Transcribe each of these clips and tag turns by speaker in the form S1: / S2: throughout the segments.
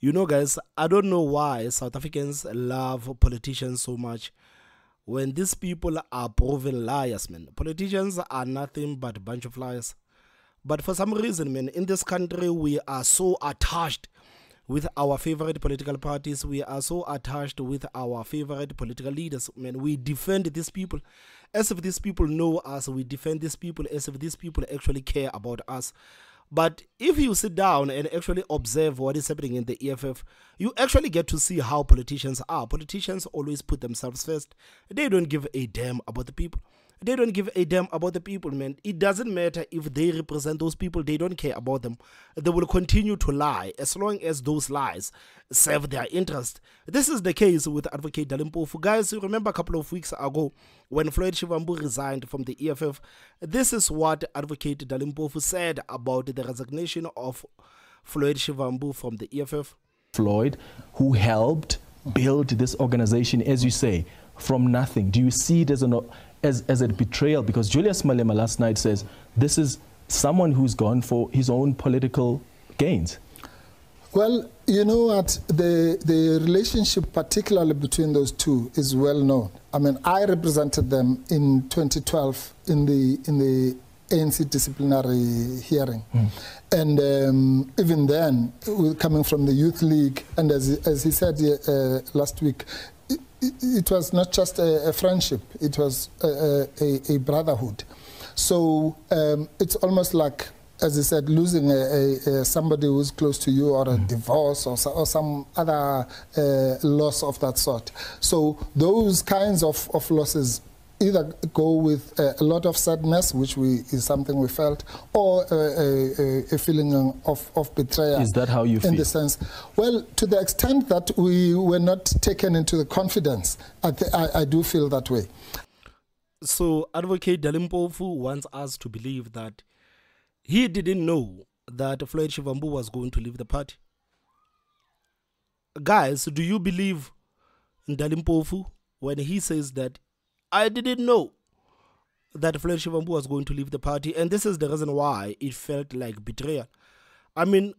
S1: You know, guys, I don't know why South Africans love politicians so much when these people are proven liars, man. Politicians are nothing but a bunch of liars. But for some reason, man, in this country, we are so attached with our favorite political parties. We are so attached with our favorite political leaders, man. We defend these people as if these people know us. We defend these people as if these people actually care about us. But if you sit down and actually observe what is happening in the EFF, you actually get to see how politicians are. Politicians always put themselves first. They don't give a damn about the people. They don't give a damn about the people, man. It doesn't matter if they represent those people. They don't care about them. They will continue to lie as long as those lies serve their interest. This is the case with Advocate Mpofu. Guys, you remember a couple of weeks ago when Floyd Shivambu resigned from the EFF, this is what Advocate Mpofu said about the resignation of Floyd Shivambu from the EFF.
S2: Floyd, who helped build this organization, as you say, from nothing. Do you see it as a betrayal? Because Julius Malema last night says this is someone who's gone for his own political gains.
S3: Well, you know what, the relationship particularly between those two is well known. I mean, I represented them in 2012 in the ANC disciplinary hearing. And even then, coming from the Youth League, and as he said last week, it was not just a friendship, it was a brotherhood. So it's almost like, as I said, losing somebody who's close to you, or a divorce, or some other loss of that sort. So those kinds of losses either go with a lot of sadness, which is something we felt, or a feeling of betrayal.
S2: Is that how you feel?
S3: In the sense, well, to the extent that we were not taken into the confidence, I do feel that way.
S1: So Advocate Mpofu wants us to believe that he didn't know that Floyd Shivambu was going to leave the party. Guys, do you believe Mpofu when he says that I didn't know that Floyd Shivambu was going to leave the party? And this is the reason why it felt like betrayal. I mean,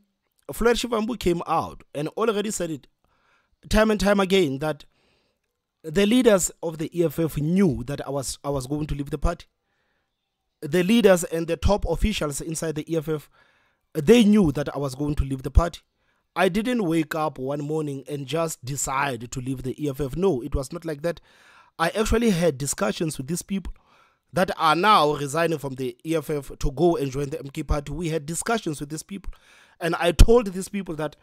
S1: Floyd Shivambu came out and already said it time and time again that the leaders of the EFF knew that I was going to leave the party. The leaders and the top officials inside the EFF, they knew that I was going to leave the party. I didn't wake up one morning and just decide to leave the EFF. No, it was not like that. I actually had discussions with these people that are now resigning from the EFF to go and join the MK party. We had discussions with these people, and I told these people that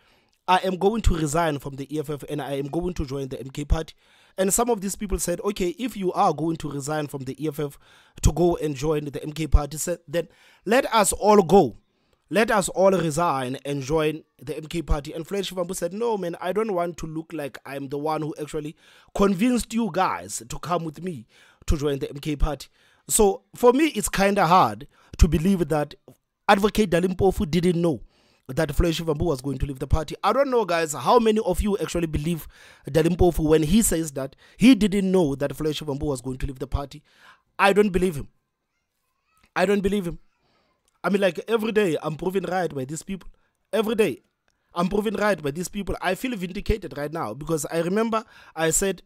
S1: I am going to resign from the EFF and I am going to join the MK party. And some of these people said, okay, if you are going to resign from the EFF to go and join the MK party, then let us all go. Let us all resign and join the MK party. And Floyd Shivambu said, no, man, I don't want to look like I'm the one who actually convinced you guys to come with me to join the MK party. So for me, it's kind of hard to believe that Advocate Mpofu didn't know that Floyd Shivambu was going to leave the party. I don't know, guys, how many of you actually believe Mpofu when he says that he didn't know that Floyd Shivambu was going to leave the party. I don't believe him. I don't believe him. I mean, like, every day I'm proven right by these people. Every day I'm proven right by these people. I feel vindicated right now because I remember I said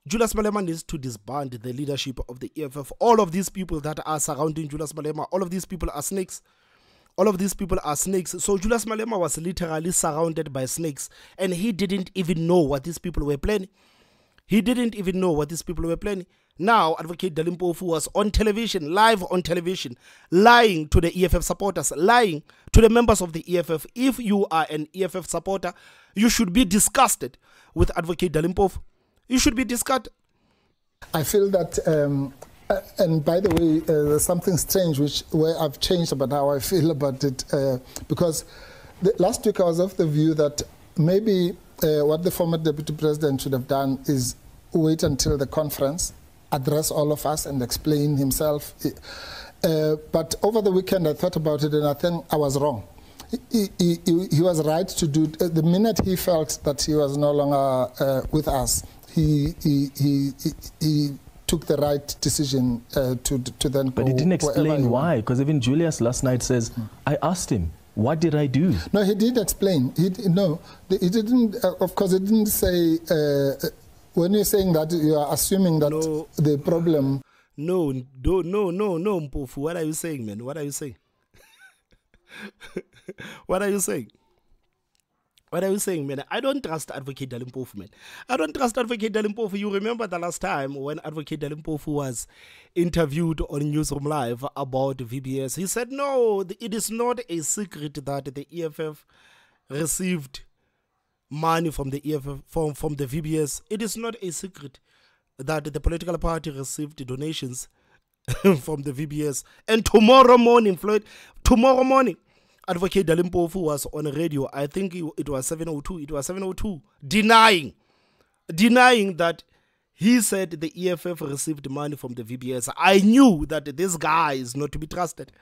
S1: Julius Malema needs to disband the leadership of the EFF. All of these people that are surrounding Julius Malema, all of these people are snakes. All of these people are snakes. So Julius Malema was literally surrounded by snakes, and he didn't even know what these people were planning. He didn't even know what these people were planning. Now, Advocate Mpofu was on television, live on television, lying to the EFF supporters, lying to the members of the EFF. If you are an EFF supporter, you should be disgusted with Advocate Mpofu. You should be disgusted.
S3: I feel that, and by the way, there's something strange where I've changed about how I feel about it, because last week I was of the view that maybe what the former deputy president should have done is wait until the conference, address all of us and explain himself. But over the weekend I thought about it and I think I was wrong. He was right to do, the minute he felt that he was no longer with us, he took the right decision to then go.
S2: But he didn't explain why, because even Julius last night says, I asked him, What did I do?
S3: No, he did explain. He didn't. Of course, he didn't say. When you're saying that, you are assuming that the problem.
S1: No, Mpofu. What are you saying, man? What are you saying? What are you saying? What are you saying, man? I don't trust Advocate Mpofu, man. I don't trust Advocate Mpofu. You remember the last time when Advocate Mpofu was interviewed on Newsroom Live about VBS? He said, no, it is not a secret that the EFF received money from the EFF, from the VBS. It is not a secret that the political party received donations from the VBS. And tomorrow morning, Floyd, Advocate Mpofu was on radio. I think it was 702. It was 702, denying that he said the EFF received money from the VBS. I knew that this guy is not to be trusted.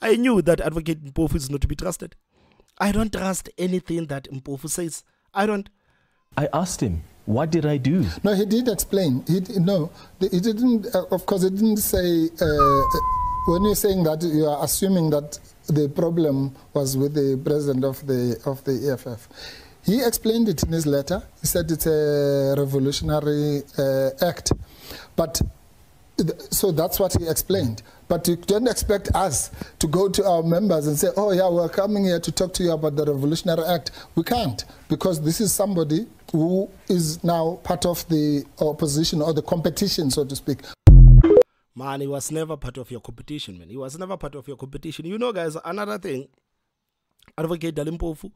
S1: I knew that Advocate Mpofu is not to be trusted. I don't trust anything that Mpofu says. I don't.
S2: I asked him, what did I do?
S3: No, he did explain. He didn't. Of course, he didn't say. When you're saying that, you are assuming that the problem was with the president of the EFF. He explained it in his letter. He said it's a revolutionary act, but so that's what he explained. But you don't expect us to go to our members and say, "Oh yeah, we're coming here to talk to you about the revolutionary act." We can't, because this is somebody who is now part of the opposition or the competition, so to speak.
S1: Man, he was never part of your competition, man. He was never part of your competition. You know, guys, another thing, Advocate Mpofu,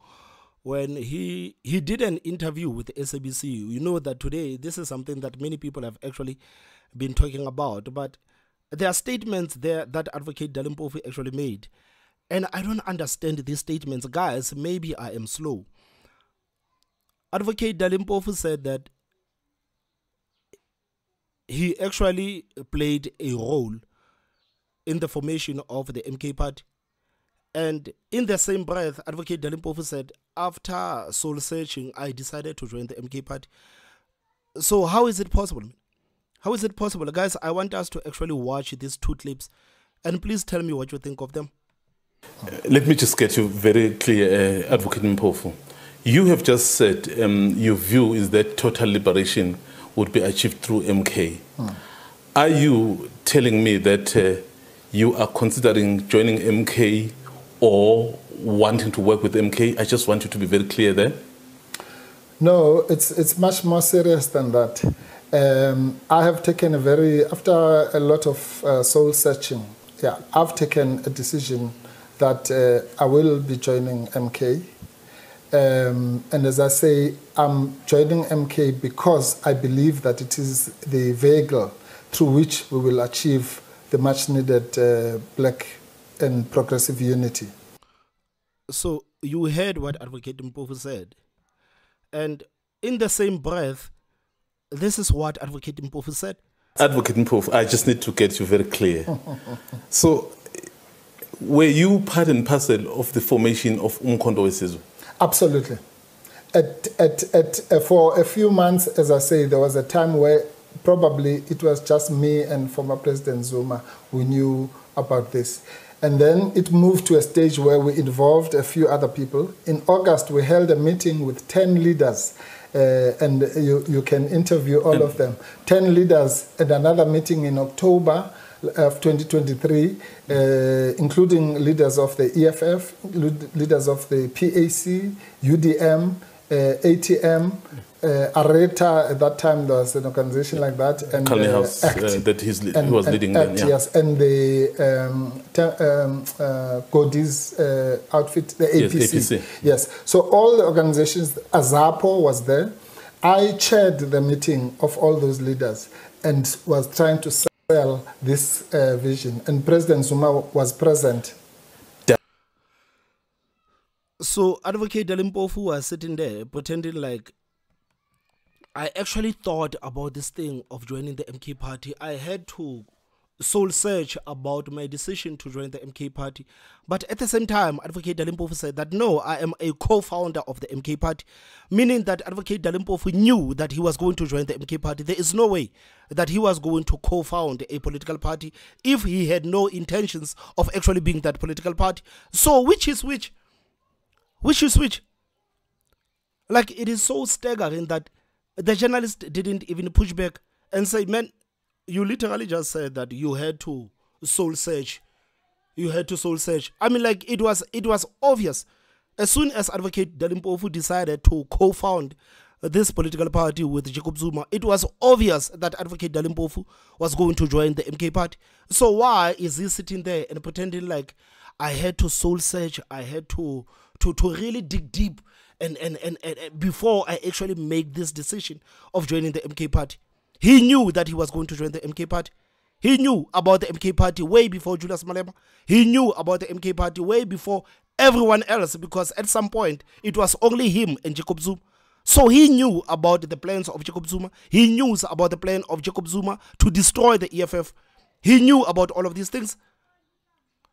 S1: when he did an interview with SABC, you know that today, this is something that many people have actually been talking about, but there are statements there that Advocate Mpofu actually made, and I don't understand these statements. Guys, maybe I am slow. Advocate Mpofu said that he actually played a role in the formation of the MK party. And in the same breath, Advocate Mpofu said, after soul searching, I decided to join the MK party. So how is it possible? How is it possible? Guys, I want us to actually watch these two clips, and please tell me what you think of them.
S4: Let me just get you very clear, Advocate Mpofu. You have just said your view is that total liberation would be achieved through MK. Are you telling me that you are considering joining MK or wanting to work with MK? I just want you to be very clear there.
S3: No, it's much more serious than that. I have taken after a lot of soul searching, I've taken a decision that I will be joining MK. And as I say, I'm joining MK because I believe that it is the vehicle through which we will achieve the much needed black and progressive unity.
S1: So you heard what Advocate Mpofu said. And in the same breath, this is what Advocate Mpofu said.
S4: Advocate Mpofu, I just need to get you very clear. So were you part and parcel of the formation of Umkhonto weSizwe?
S3: Absolutely. For a few months, as I say, there was a time where probably it was just me and former President Zuma who knew about this. And then it moved to a stage where we involved a few other people. In August, we held a meeting with 10 leaders, and you can interview all of them. 10 leaders, and another meeting in October of 2023, including leaders of the EFF, leaders of the PAC, UDM, ATM, Areta. At that time, there was an organization like that, and
S4: House, that he was leading.
S3: ACT, yes, and the Godi's outfit, the APC.
S4: Yes, APC.
S3: Yes. So all the organizations, Azapo was there. I chaired the meeting of all those leaders and was trying to sell this vision, and President Zuma was present.
S1: So Advocate Mpofu was sitting there pretending like, I actually thought about this thing of joining the MK party. I had to soul search about my decision to join the MK party. But at the same time, Advocate Mpofu said that no, I am a co-founder of the MK party, meaning that Advocate Mpofu knew that he was going to join the MK party. There is no way that he was going to co-found a political party if he had no intentions of actually being that political party. So which is which? Which is which? Like, it is so staggering that the journalist didn't even push back and say, man, you literally just said that you had to soul search. You had to soul search. I mean, like, it was obvious. As soon as Advocate Mpofu decided to co-found this political party with Jacob Zuma, it was obvious that Advocate Mpofu was going to join the MK party. So why is he sitting there and pretending like I had to soul search, I had to really dig deep and before I actually make this decision of joining the MK party? He knew that he was going to join the MK party. He knew about the MK party way before Julius Malema. He knew about the MK party way before everyone else, because at some point it was only him and Jacob Zuma. So he knew about the plans of Jacob Zuma. He knew about the plan of Jacob Zuma to destroy the EFF. He knew about all of these things.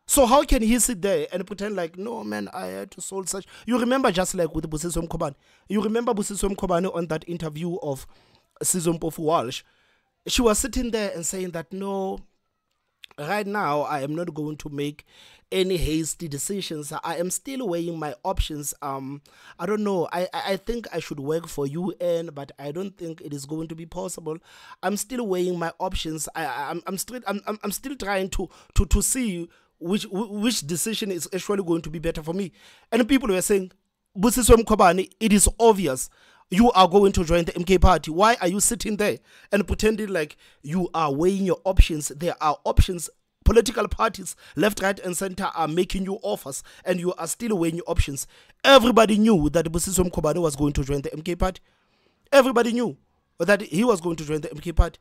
S1: So how can he sit there and pretend like, no, man, I had to soul search? You remember, just like with Busiswe Mkhobane. You remember Busiswe Mkhobane on that interview of Sizwe Mpofu Walsh. She was sitting there and saying that, no, right now I am not going to make any hasty decisions. I am still weighing my options. I don't know. I think I should work for UN, but I don't think it is going to be possible. I'm still weighing my options. I'm still trying to see which decision is actually going to be better for me. And people were saying, Busiswe Mkhobane, it is obvious you are going to join the MK party. Why are you sitting there and pretending like you are weighing your options? There are options. Political parties, left, right, and center, are making you offers, and you are still weighing your options. Everybody knew that Busiswe Mkhobane was going to join the MK party. Everybody knew that he was going to join the MK party.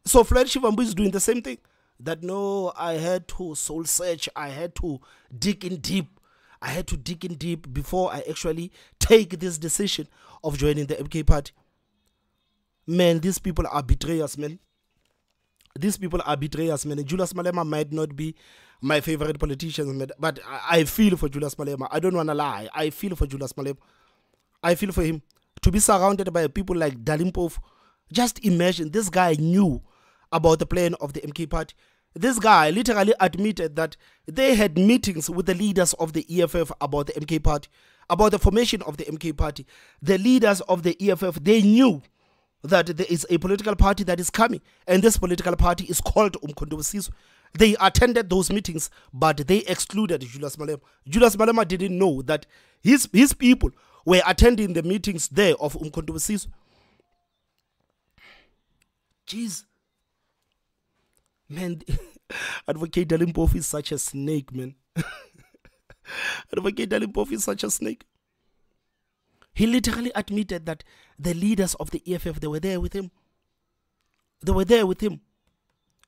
S1: So Floyd Shivambu is doing the same thing. That no, I had to soul search. I had to dig in deep. I had to dig in deep before I actually take this decision of joining the MK party. Man, these people are betrayers, man. These people are betrayers, man. Julius Malema might not be my favorite politician, but I feel for Julius Malema. I don't want to lie. I feel for Julius Malema. I feel for him. To be surrounded by people like Mpofu. Just imagine, this guy knew about the plan of the MK party. This guy literally admitted that they had meetings with the leaders of the EFF about the MK party, about the formation of the MK party. The leaders of the EFF, they knew that there is a political party that is coming, and this political party is called Umkhonto Wesizwe. They attended those meetings, but they excluded Julius Malema. Julius Malema didn't know that his people were attending the meetings there of Umkhonto Wesizwe. Jeez. Man, Advocate Mpofu is such a snake, man. Advocate Mpofu is such a snake. He literally admitted that the leaders of the EFF, they were there with him. They were there with him.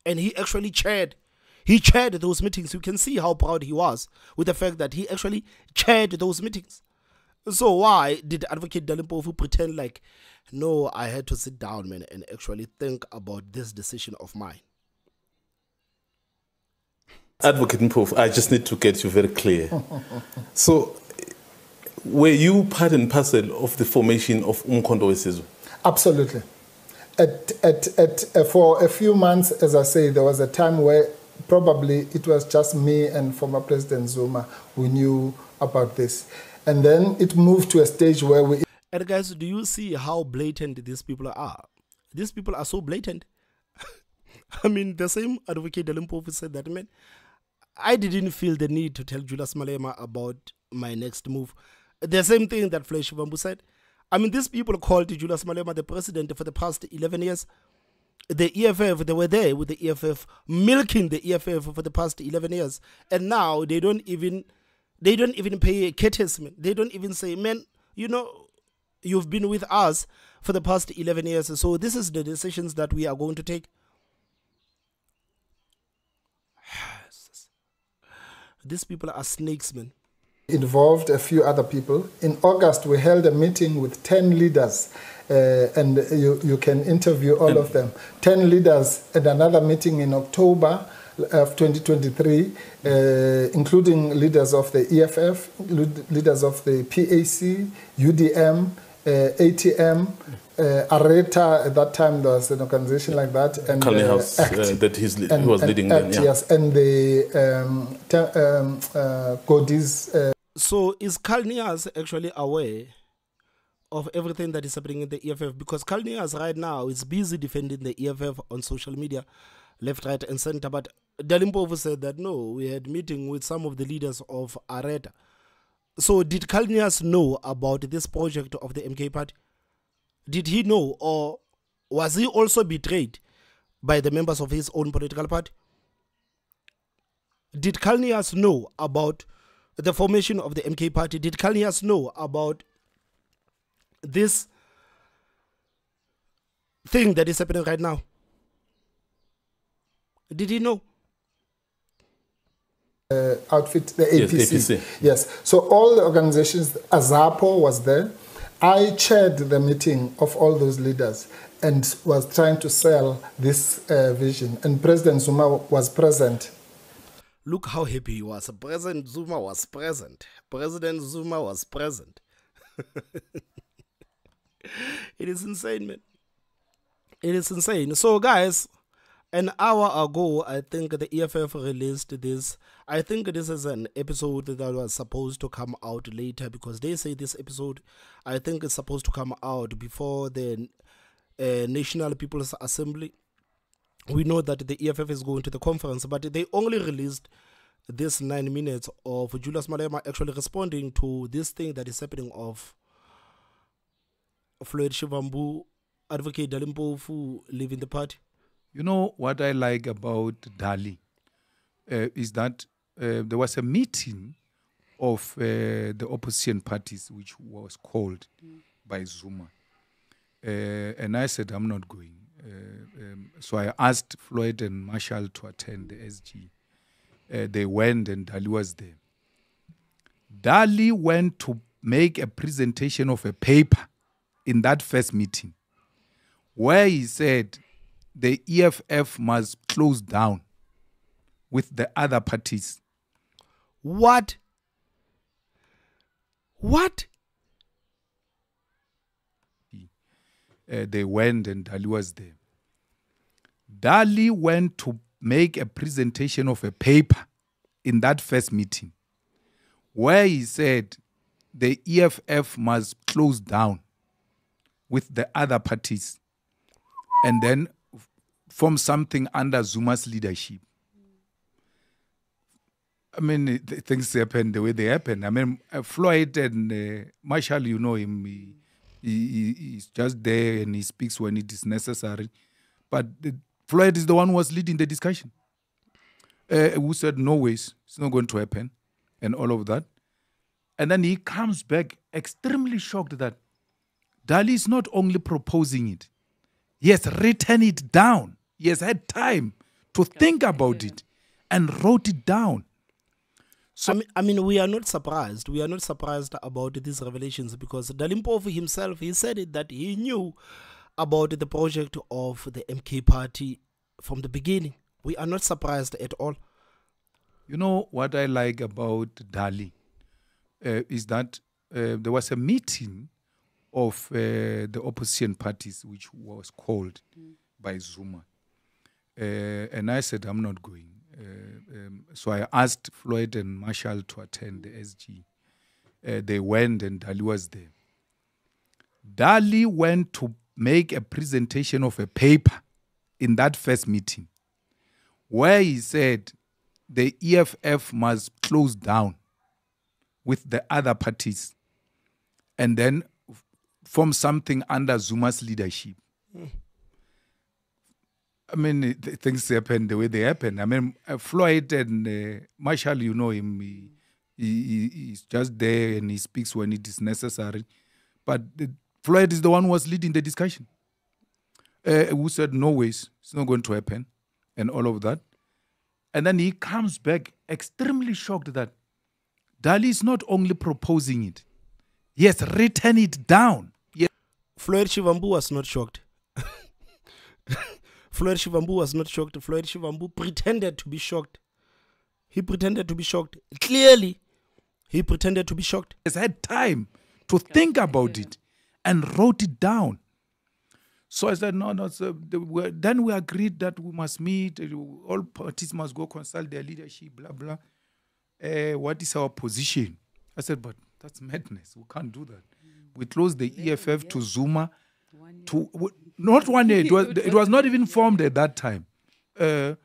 S1: And he actually chaired. He chaired those meetings. You can see how proud he was with the fact that he actually chaired those meetings. So why did Advocate Mpofu pretend like, no, I had to sit down, man, and actually think about this decision of mine?
S4: Advocate Mpofu, I just need to get you very clear. So, were you part and parcel of the formation of Umkhonto Wesizwe?
S3: Absolutely. For a few months, as I say, there was a time where probably it was just me and former President Zuma who knew about this. And then it moved to a stage where we...
S1: And guys, do you see how blatant these people are? These people are so blatant. I mean, the same Advocate Mpofu said that, man, I didn't feel the need to tell Julius Malema about my next move. The same thing that Floyd Shivambu said. I mean, these people called Julius Malema the president for the past 11 years. The EFF, they were there with the EFF, milking the EFF for the past 11 years. And now they don't even pay a courtesy. They don't even say, man, you know, you've been with us for the past 11 years. So this is the decisions that we are going to take. These people are snakes, man.
S3: Involved a few other people. In August, we held a meeting with 10 leaders, and you can interview all of them. 10 leaders, and another meeting in October, of 2023, including leaders of the EFF, leaders of the PAC, UDM, ATM, Areta. At that time, there was an organization like that, and
S4: Colony House that he was leading. Then, yeah.
S3: Yes, and the Godis.
S1: So is Kalnias actually aware of everything that is happening in the EFF? Because Kalnias right now is busy defending the EFF on social media, left, right, and center. But Mpofu said that no, we had meeting with some of the leaders of Areta. So did Kalnias know about this project of the MK party? Did he know, or was he also betrayed by the members of his own political party? Did Kalnias know about the formation of the MK party? Did Kalnias know about this thing that is happening right now? Did he know?
S3: Outfit, the APC.
S4: Yes, APC.
S3: Yes. So all the organizations, Azapo was there. I chaired the meeting of all those leaders and was trying to sell this vision. And President Zuma was present.
S1: Look how happy he was. President Zuma was present. President Zuma was present. It is insane, man. It is insane. So, guys, an hour ago, I think the EFF released this. I think this is an episode that was supposed to come out later, because they say this episode, I think it's supposed to come out before the National People's Assembly. We know that the EFF is going to the conference, but they only released this 9 minutes of Julius Malema actually responding to this thing that is happening of Floyd Shivambu, Advocate Mpofu leaving the party.
S5: You know what I like about Dali is that there was a meeting of the opposition parties which was called by Zuma. And I said, I'm not going. So I asked Floyd and Marshall to attend the SG. They went and Dali was there. Dali went to make a presentation of a paper in that first meeting where he said the EFF must close down with the other parties.
S1: What? What?
S5: They went and Dali was there. Dali went to make a presentation of a paper in that first meeting where he said the EFF must close down with the other parties and then form something under Zuma's leadership. I mean, things happen the way they happen. I mean, Floyd and Marshall, you know him, he's just there and he speaks when it is necessary. But Floyd is the one who was leading the discussion. Who said, no ways, it's not going to happen, and all of that. And then he comes back extremely shocked that Dali is not only proposing it, he has written it down. He has had time to think about it and wrote it down. So,
S1: I mean, we are not surprised. We are not surprised about these revelations because Mpofu himself, he said it that he knew about the project of the MK party from the beginning. We are not surprised at all.
S5: You know what I like about Dali is that there was a meeting of the opposition parties which was called by Zuma. And I said, I'm not going. So I asked Floyd and Marshall to attend the SG. They went and Dali was there. Dali went to make a presentation of a paper in that first meeting where he said the EFF must close down with the other parties and then form something under Zuma's leadership. I mean, things happen the way they happen. I mean, Floyd and Marshall, you know him, he's just there and he speaks when it is necessary. But Floyd is the one who was leading the discussion. Who said, no ways, it's not going to happen, and all of that. And then he comes back extremely shocked that Dali is not only proposing it, he has written it down.
S1: Floyd Shivambu was not shocked. Floyd Shivambu was not shocked. Floyd Shivambu pretended to be shocked. He pretended to be shocked. Clearly, he pretended to be shocked.
S5: He had time to think about it and wrote it down. So I said, no. So then we agreed that we must meet. All parties must go consult their leadership, blah, blah. What is our position? I said, but that's madness. We can't do that. We closed the EFF to Zuma. Not 1 year. It was not even formed at that time. To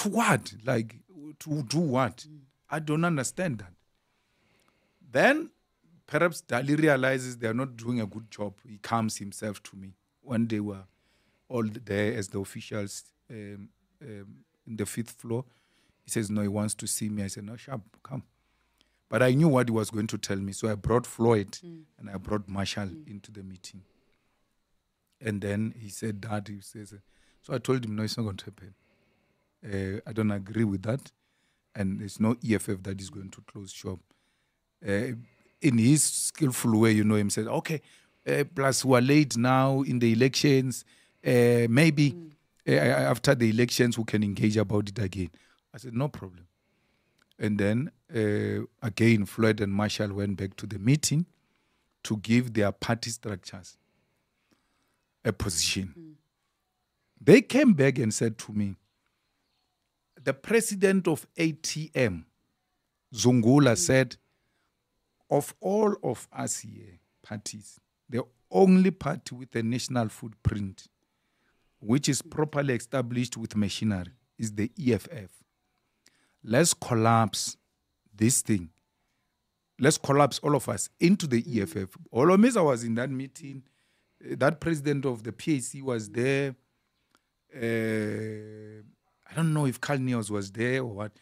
S5: what? Like, to do what? I don't understand that. Then perhaps Dali realizes they are not doing a good job. He comes himself to me when they were all there as the officials in the 5th floor. He says, no, he wants to see me. I said, no, sharp, come. But I knew what he was going to tell me. So I brought Floyd and I brought Marshall into the meeting. And then he said that. He says, so I told him, no, it's not going to happen. I don't agree with that. And there's no EFF that is going to close shop. In his skillful way, him said, okay, plus we are late now in the elections. Maybe after the elections, we can engage about it again. I said, no problem. And then, again, Floyd and Marshall went back to the meeting to give their party structures a position. They came back and said to me, the president of ATM, Zungula, said, of all of us here, parties, the only party with a national footprint, which is properly established with machinery, is the EFF. Let's collapse this thing. Let's collapse all of us into the EFF. All of us, I was in that meeting. That president of the PAC was there. I don't know if Carl Neos was there or what.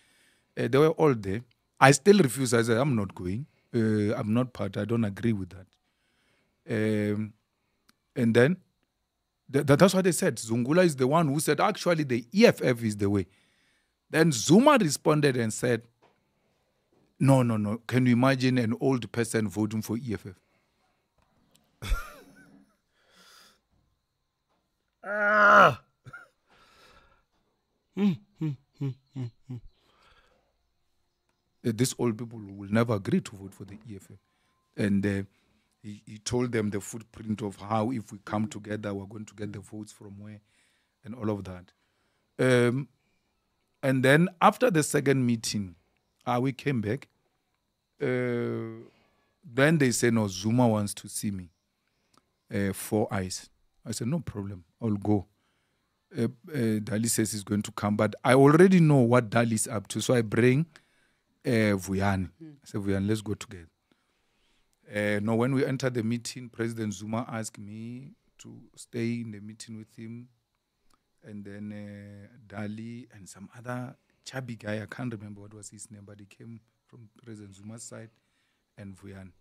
S5: They were all there. I still refuse. I said, I'm not going. I'm not part. I don't agree with that. And then, that's what they said. Zungula is the one who said, actually, the EFF is the way. Then Zuma responded and said, no. Can you imagine an old person voting for EFF? These old people will never agree to vote for the EFF. And he told them the footprint of how if we come together, we're going to get the votes from where and all of that. And then after the second meeting, we came back. Then they said, no, Zuma wants to see me. 4 eyes. I said, no problem, I'll go. Dali says he's going to come, but I already know what Dali is up to. So I bring Vuyani. I said, Vuyani, let's go together. Now, when we entered the meeting, President Zuma asked me to stay in the meeting with him. And then Dali and some other chubby guy, I can't remember what was his name, but he came from President Zuma's side, and Vuyani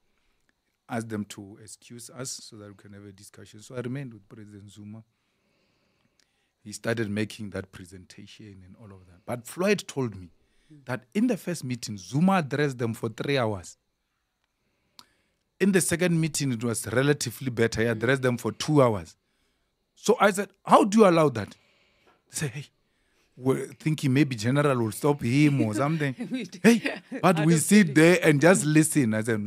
S5: asked them to excuse us so that we can have a discussion. So I remained with President Zuma. He started making that presentation and all of that. But Floyd told me that in the first meeting, Zuma addressed them for 3 hours. In the second meeting, it was relatively better. He addressed them for 2 hours. So I said, how do you allow that? They said, hey, we're thinking maybe General will stop him or something. Hey, but we sit there and just listen. I said,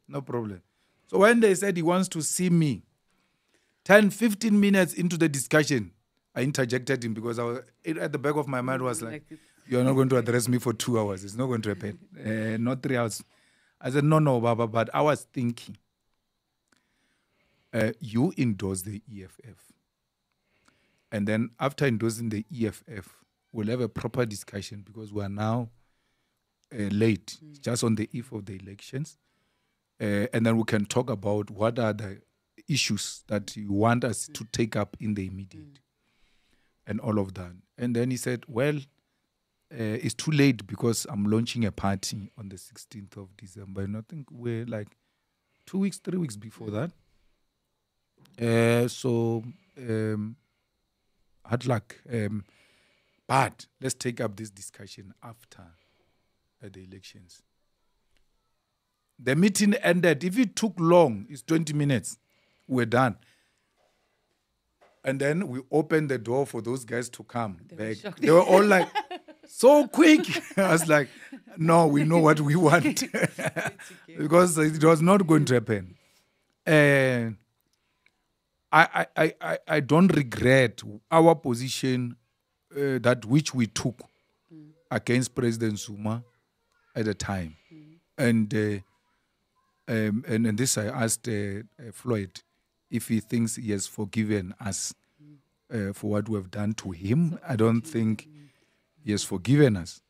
S5: no problem. So when they said he wants to see me, 10, 15 minutes into the discussion, I interjected him because at the back of my mind was like, you're not going to address me for 2 hours. It's not going to happen. Not 3 hours. I said, no, Baba, but I was thinking, you endorse the EFF. And then after endorsing the EFF, we'll have a proper discussion because we are now late, just on the eve of the elections. And then we can talk about what are the issues that you want us to take up in the immediate and all of that. And then he said, well, it's too late because I'm launching a party on the 16th of December. And I think we're like 2 weeks, 3 weeks before that. Hard luck. But let's take up this discussion after the elections. The meeting ended. If it took long, it's 20 minutes. We're done. And then we opened the door for those guys to come back.
S6: shocked.
S5: They were all like, so quick. I was like, no, we know what we want. Because it was not going to happen. And I don't regret our position that which we took against President Zuma at the time. And this I asked Floyd if he thinks he has forgiven us for what we have done to him. I don't think he has forgiven us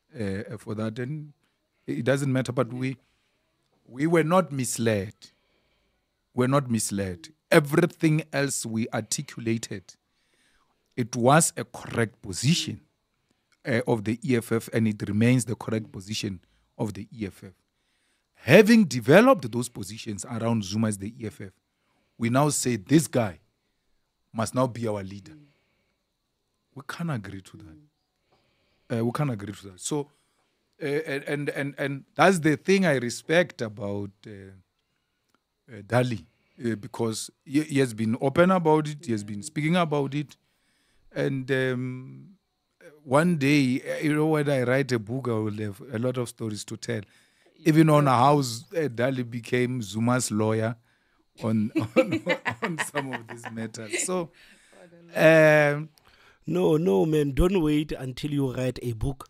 S5: for that. And it doesn't matter, but we were not misled. We're not misled. Everything else we articulated, it was a correct position of the EFF, and it remains the correct position of the EFF. Having developed those positions around Zuma as the EFF, we now say this guy must now be our leader. We can't agree to that. We can't agree to that. So, and that's the thing I respect about Dali, because he has been open about it. He has been speaking about it, and one day, when I write a book, I will have a lot of stories to tell. Even on how Dali became Zuma's lawyer on some of these matters. So,
S1: No, man, don't wait until you write a book.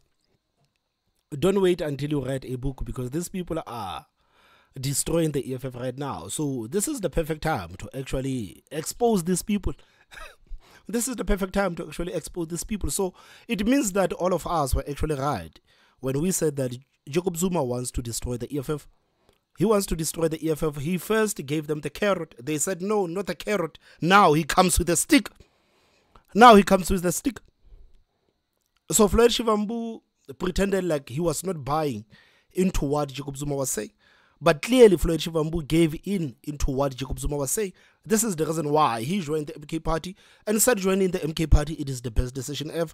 S1: Don't wait until you write a book, because these people are destroying the EFF right now. So this is the perfect time to actually expose these people. This is the perfect time to actually expose these people. So it means that all of us were actually right when we said that Jacob Zuma wants to destroy the EFF. He wants to destroy the EFF. He first gave them the carrot. They said, no, not the carrot. Now he comes with a stick. Now he comes with a stick. So Floyd Shivambu pretended like he was not buying into what Jacob Zuma was saying. But clearly Floyd Shivambu gave into what Jacob Zuma was saying. This is the reason why he joined the MK party, and said joining the MK party, it is the best decision ever.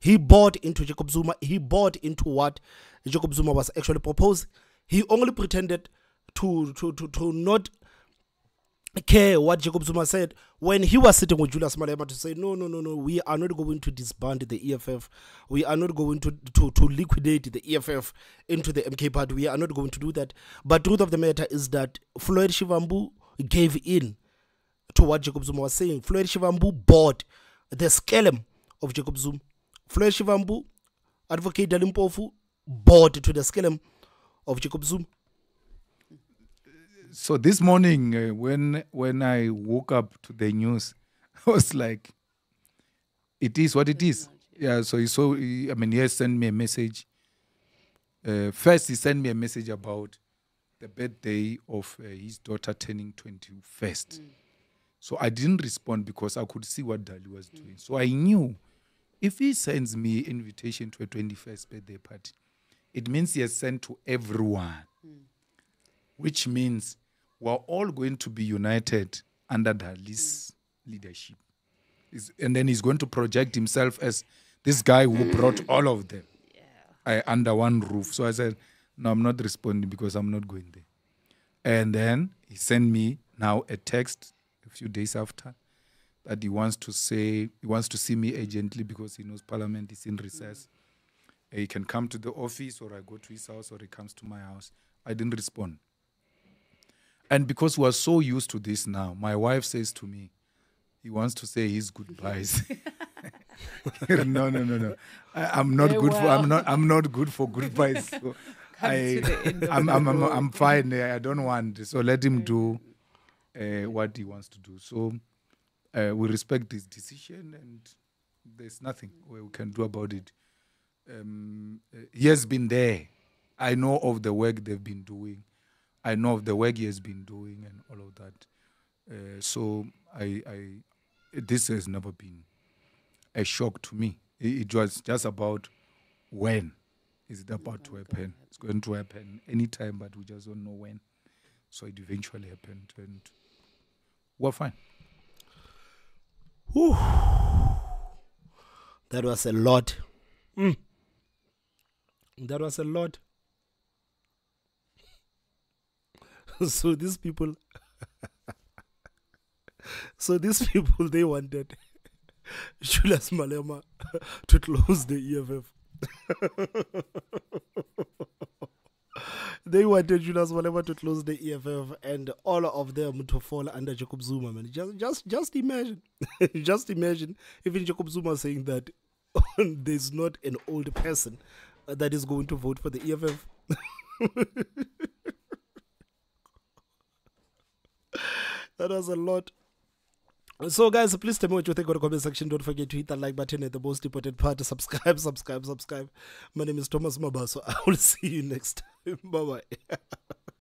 S1: He bought into Jacob Zuma. He bought into what Jacob Zuma was actually proposing. He only pretended to not care what Jacob Zuma said when he was sitting with Julius Malema to say, no, we are not going to disband the EFF. We are not going to liquidate the EFF into the MK party. We are not going to do that. But truth of the matter is that Floyd Shivambu gave in to what Jacob Zuma was saying. Floyd Shivambu bought the scalem of Jacob Zuma. Floyd Shivambu, Advocate Mpofu, bought to the scalem of Jacob Zuma.
S5: So this morning, when I woke up to the news, I was like, it is what it is. Yeah, so he has sent me a message. First, he sent me a message about the birthday of his daughter turning 21st. So I didn't respond because I could see what Dali was doing. So I knew if he sends me invitation to a 21st birthday party, it means he has sent to everyone, which means we're all going to be united under Dali's leadership. And then he's going to project himself as this guy who brought all of them under one roof. So I said, no, I'm not responding because I'm not going there. And then he sent me now a text a few days after that he wants to see me urgently because he knows Parliament is in recess. He can come to the office, or I go to his house, or he comes to my house. I didn't respond. And because we are so used to this now, my wife says to me, he wants to say his goodbyes. No. I'm not good for. I'm not good for goodbyes. So I'm fine. I don't want. So let him do what he wants to do. So we respect his decision, and there's nothing we can do about it. He has been there. I know of the work they've been doing. I know of the work he has been doing and all of that. So this has never been a shock to me. It was just about when is it about to happen. It's going to happen anytime, but we just don't know when. So it eventually happened, and we're fine.
S1: Whew. That was a lot. That was a lot. So these people, they wanted Julius Malema to close the EFF. They wanted Julius Malema to close the EFF and all of them to fall under Jacob Zuma, man. Just imagine. Just imagine even Jacob Zuma saying that there's not an old person that is going to vote for the EFF. That was a lot. So guys, please tell me what you think on the comment section. Don't forget to hit that like button at the most important part. Subscribe. My name is Thomas Mabaso. I will see you next time. Bye bye.